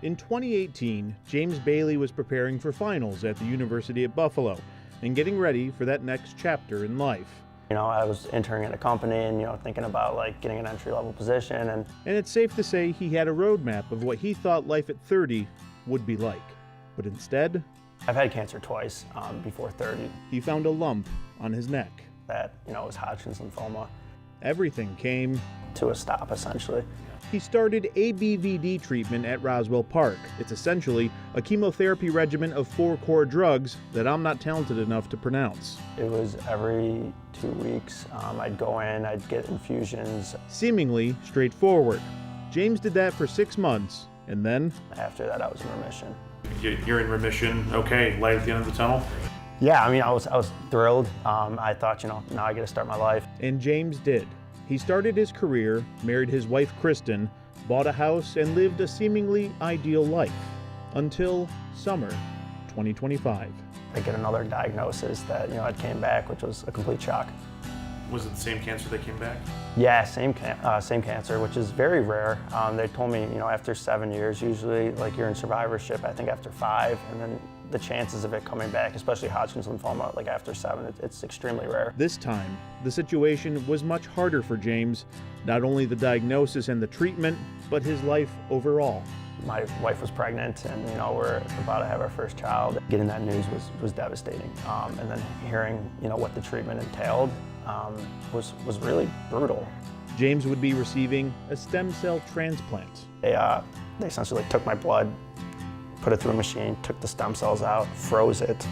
In 2018, James Bailey was preparing for finals at the University of Buffalo and getting ready for that next chapter in life. You know, I was interning at a company and, thinking about getting an entry-level position. And it's safe to say he had a roadmap of what he thought life at 30 would be like. But instead, I've had cancer twice before 30. He found a lump on his neck. That, was Hodgkin's lymphoma. Everything came to a stop, essentially. He started ABVD treatment at Roswell Park. It's essentially a chemotherapy regimen of 4 core drugs that I'm not talented enough to pronounce. It was every 2 weeks. I'd go in, I'd get infusions. Seemingly straightforward. James did that for 6 months, and then after that I was in remission. You're in remission, okay, light at the end of the tunnel? Yeah, I was thrilled. I thought, now I get to start my life. And James did. He started his career, married his wife Kristen, bought a house, and lived a seemingly ideal life. Until summer 2025. I get another diagnosis that, it came back, which was a complete shock. Was it the same cancer that came back? Yeah, same cancer, which is very rare. They told me, after 7 years, usually, you're in survivorship, I think after 5, and then the chances of it coming back, especially Hodgkin's lymphoma, after 7, it's extremely rare. This time, the situation was much harder for James. Not only the diagnosis and the treatment, but his life overall. My wife was pregnant, and we're about to have our first child. Getting that news was devastating, and then hearing what the treatment entailed was really brutal. James would be receiving a stem cell transplant. They essentially took my blood, put it through a machine, took the stem cells out, froze it,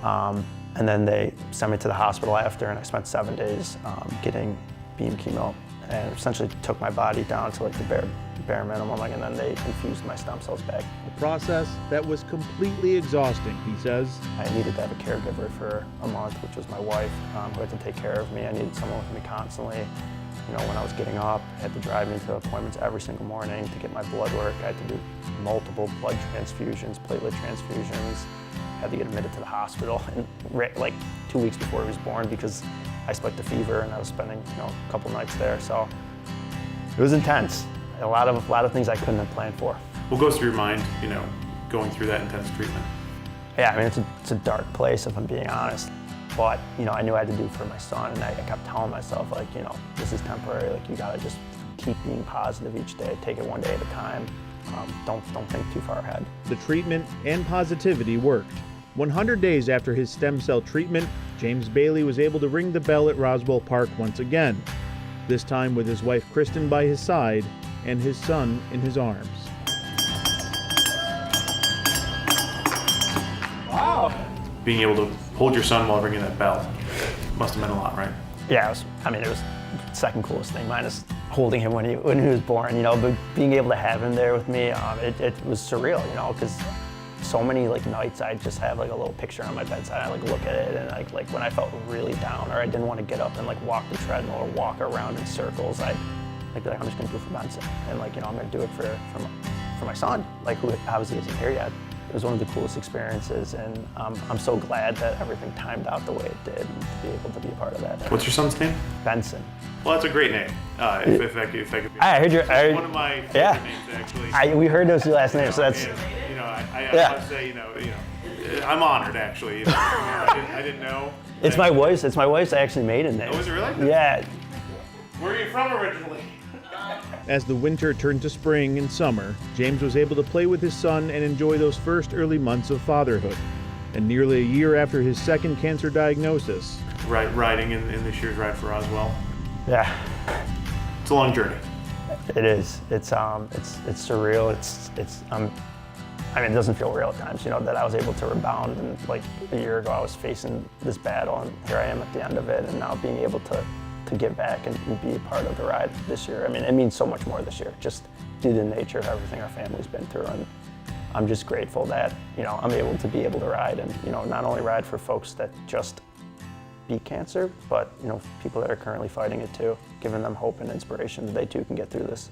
and then they sent me to the hospital after, and I spent 7 days getting beam chemo, and essentially took my body down to the bare minimum, and then they infused my stem cells back. A process that was completely exhausting, he says. I needed to have a caregiver for a month, which was my wife, who had to take care of me. I needed someone with me constantly. When I was getting up, I had to drive me to appointments every single morning to get my blood work. I had to do multiple blood transfusions, platelet transfusions. I had to get admitted to the hospital, and 2 weeks before he was born, because I spiked a fever and I was spending a couple nights there. So it was intense. A lot of things I couldn't have planned for. What goes through your mind, going through that intense treatment? Yeah, it's a dark place, if I'm being honest. But, I knew I had to do it for my son, and I kept telling myself, this is temporary, you gotta just keep being positive each day, take it one day at a time, don't think too far ahead. The treatment and positivity worked. 100 days after his stem cell treatment, James Bailey was able to ring the bell at Roswell Park once again, this time with his wife Kristen by his side and his son in his arms. Wow! Being able to hold your son while ringing that bell must have meant a lot, right? Yeah, it was the second coolest thing, minus holding him when he was born, but being able to have him there with me, it was surreal, because so many nights I'd just have a little picture on my bedside. I'd look at it, and when I felt really down, or I didn't want to get up and walk the treadmill or walk around in circles, I'd be I'm just gonna do it for Benson, and I'm gonna do it for my son, who obviously isn't here yet. It was one of the coolest experiences, and I'm so glad that everything timed out the way it did, and to be able to be a part of that. What's your son's name? Benson. Well, that's a great name. If I could be. I heard one of my favorite names, actually. We heard those two last names, so that's. I must say, I'm honored, actually. I didn't know. It's my wife's. It's my wife's actually maiden name. Oh, is it really? Yeah. Where are you from originally? As the winter turned to spring and summer, James was able to play with his son and enjoy those first early months of fatherhood. And nearly a year after his second cancer diagnosis, Riding in this year's ride for Roswell. Yeah. It's a long journey. It is. It's surreal. It doesn't feel real at times, that I was able to rebound, and a year ago I was facing this battle, and here I am at the end of it, and now being able to give back and be a part of the ride this year. It means so much more this year, just due to the nature of everything our family's been through, and I'm just grateful that, I'm able to ride, and, not only ride for folks that just beat cancer, but, people that are currently fighting it too, giving them hope and inspiration that they too can get through this.